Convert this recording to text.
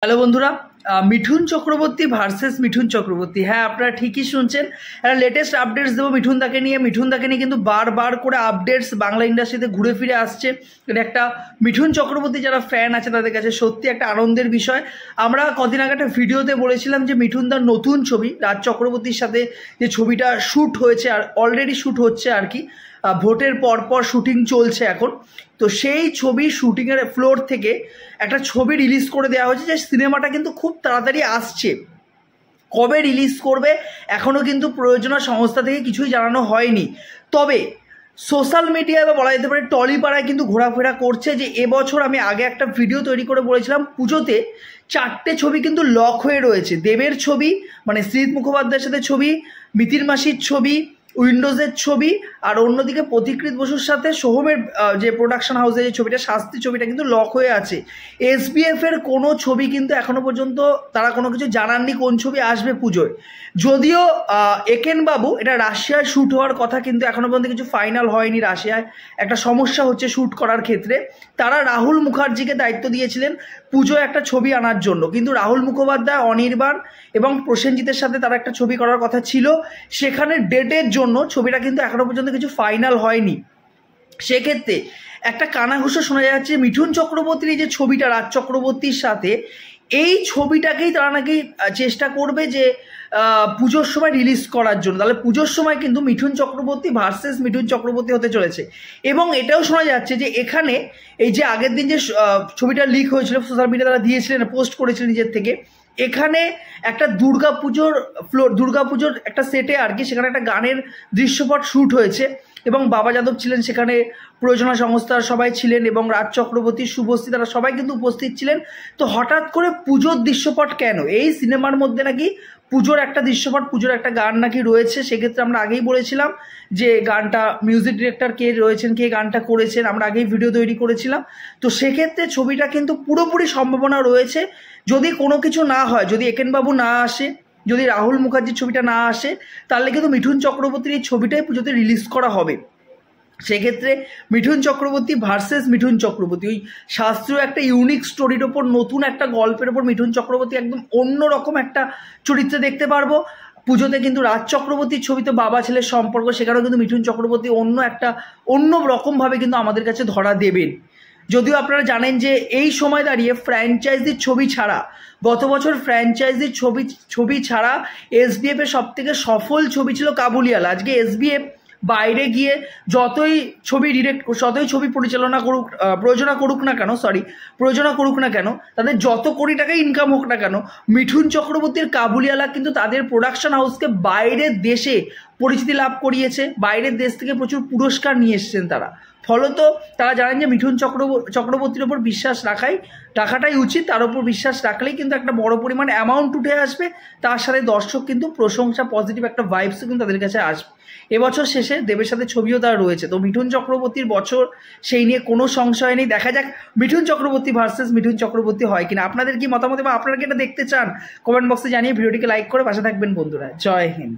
Hello বন্ধুরা, Mithun Chakraborty versus Mithun Chakraborty. হ্যাঁ, আপনারা ঠিকই শুনছেন। একটা লেটেস্ট আপডেটস দেবো মিঠুন দাকে নিয়ে কিন্তু বারবার করে আপডেটস বাংলা ইন্ডাস্ট্রিতে ঘুরে ফিরে আসছে। এটা একটা মিঠুন চক্রবর্তী যারা ফ্যান আছে তাদের কাছে সত্যি একটা আনন্দের বিষয়। আমরা কদিন আগে একটা ভিডিওতে বলেছিলাম যে মিঠুন দার নতুন ছবি রাজ চক্রবর্তীর সাথে যে ছবিটা শ্যুট হয়েছে আর অলরেডি শ্যুট হচ্ছে আর কি, ভোটের পরপর শুটিং চলছে এখন। তো সেই ছবি শুটিংয়ের ফ্লোর থেকে একটা ছবি রিলিজ করে দেওয়া হয়েছে যে সিনেমাটা কিন্তু খুব তাড়াতাড়ি আসছে। কবে রিলিজ করবে এখনও কিন্তু প্রযোজনা সংস্থা থেকে কিছুই জানানো হয়নি। তবে সোশ্যাল মিডিয়ায় বা বলা যেতে পারে টলিপাড়ায় কিন্তু ঘোরাফেরা করছে যে এবছর আমি আগে একটা ভিডিও তৈরি করে বলেছিলাম পুজোতে 4টে ছবি কিন্তু লক হয়ে রয়েছে। দেবের ছবি মানে শ্রীজিৎ মুখোপাধ্যায়ের সাথে ছবি, মিতির মাসির ছবি, উইন্ডোজের ছবি, আর অন্যদিকে প্রতিকৃত বসুর সাথে সোহমের যে প্রোডাকশন হাউসের যে ছবিটা শাস্তি ছবিটা কিন্তু লক হয়ে আছে। এসবিএফ এর কোনো ছবি কিন্তু এখনো পর্যন্ত তারা কোনো কিছু জানাননি কোন ছবি আসবে পুজোয়। যদিও একেন বাবু এটা রাশিয়ায় শ্যুট হওয়ার কথা, কিন্তু এখনো পর্যন্ত কিছু ফাইনাল হয়নি। রাশিয়ায় একটা সমস্যা হচ্ছে শ্যুট করার ক্ষেত্রে। তারা রাহুল মুখার্জিকে দায়িত্ব দিয়েছিলেন পুজোয় একটা ছবি আনার জন্য, কিন্তু রাহুল মুখোপাধ্যায়, অনির্বাণ এবং প্রসেনজিতের সাথে তারা একটা ছবি করার কথা ছিল। সেখানে ডেটের জন্য ছবিটা কিন্তু এখনো পর্যন্ত কিছু ফাইনাল হয়নি। সেক্ষেত্রে একটা কানাঘুষো শোনা যাচ্ছে মিঠুন চক্রবর্তীর এই যে ছবিটা রাজ চক্রবর্তীর সাথে, এই ছবিটাকেই তারা নাকি চেষ্টা করবে যে পুজোর সময় রিলিজ করার জন্য। তাহলে পুজোর সময় কিন্তু মিঠুন চক্রবর্তী ভার্সেস মিঠুন চক্রবর্তী হতে চলেছে। এবং এটাও শোনা যাচ্ছে যে এখানে এই যে আগের দিন যে ছবিটা লিক হয়েছিল সোশ্যাল মিডিয়া তারা দিয়েছিলেন, পোস্ট করেছিলেন নিজের থেকে, এখানে একটা দুর্গাপুজোর একটা সেটে আর কি, সেখানে একটা গানের দৃশ্যপট শ্যুট হয়েছে এবং বাবা যাদব ছিলেন সেখানে, প্রযোজনা সংস্থার সবাই ছিলেন এবং রাজ চক্রবর্তী, শুভশ্রী তারা সবাই কিন্তু উপস্থিত ছিলেন। তো হঠাৎ করে পুজোর দৃশ্যপট কেন? এই সিনেমার মধ্যে নাকি পুজোর একটা দৃশ্যপট, পুজোর একটা গান নাকি রয়েছে। সেক্ষেত্রে আমরা আগেই বলেছিলাম যে গানটা মিউজিক ডিরেক্টর কে রয়েছেন, কে গানটা করেছেন, আমরা আগেই ভিডিও তৈরি করেছিলাম। তো সেক্ষেত্রে ছবিটা কিন্তু পুরোপুরি সম্ভাবনা রয়েছে, যদি কোনো কিছু না হয়, যদি একেনবাবু না আসে, যদি রাহুল মুখার্জির ছবিটা না আসে, তাহলে কিন্তু মিঠুন চক্রবর্তীর এই ছবিটাই পুজোতে রিলিজ করা হবে। সেক্ষেত্রে মিঠুন চক্রবর্তী ভার্সেস মিঠুন চক্রবর্তী, ওই শাস্ত্রীয় একটা ইউনিক স্টোরির ওপর, নতুন একটা গল্পের ওপর মিঠুন চক্রবর্তী একদম অন্যরকম একটা চরিত্রে দেখতে পারবো। পুজোতে কিন্তু রাজ চক্রবর্তীর ছবিতে বাবা ছেলের সম্পর্ক, সেখানেও কিন্তু মিঠুন চক্রবর্তী অন্য রকমভাবে কিন্তু আমাদের কাছে ধরা দেবেন। যদিও আপনারা জানেন যে এই সময় দাঁড়িয়ে ফ্র্যাঞ্চাইজির ছবি ছাড়া, গত বছর ফ্র্যাঞ্চাইজির ছবি ছাড়া এসবিএফ এর সবথেকে সফল ছবি ছিল কাবুলিওয়ালা। আজকে এসবিএফ বাইরে গিয়ে যতই ছবি প্রযোজনা করুক না কেন, তাদের যত কোটি টাকা ইনকাম হোক না কেন, মিঠুন চক্রবর্তীর কাবুলিওয়ালা কিন্তু তাদের প্রোডাকশন হাউসকে বাইরের দেশে পরিচিতি লাভ করিয়েছে, বাইরের দেশ থেকে প্রচুর পুরস্কার নিয়ে এসেছেন তারা। ফলত তারা জানেন যে মিঠুন চক্রবর্তীর ওপর বিশ্বাস রাখাটাই উচিত। তার উপর বিশ্বাস রাখলেই কিন্তু একটা বড় পরিমাণ অ্যামাউন্ট উঠে আসবে, তার সাথে দর্শক কিন্তু প্রশংসা, পজিটিভ একটা ভাইবসও কিন্তু তাদের কাছে আসবে। এবছর শেষে দেবের সাথে ছবিও তার রয়েছে। তো মিঠুন চক্রবর্তীর বছর, সেই নিয়ে কোনো সংশয় নেই। দেখা যাক মিঠুন চক্রবর্তী ভার্সেস মিঠুন চক্রবর্তী হয় কিনা। আপনাদের কি মতামত বা আপনারা কি এটা দেখতে চান? কমেন্ট বক্সে জানিয়ে ভিডিওটিকে লাইক করে পাশে থাকবেন বন্ধুরা। জয় হিন্দ।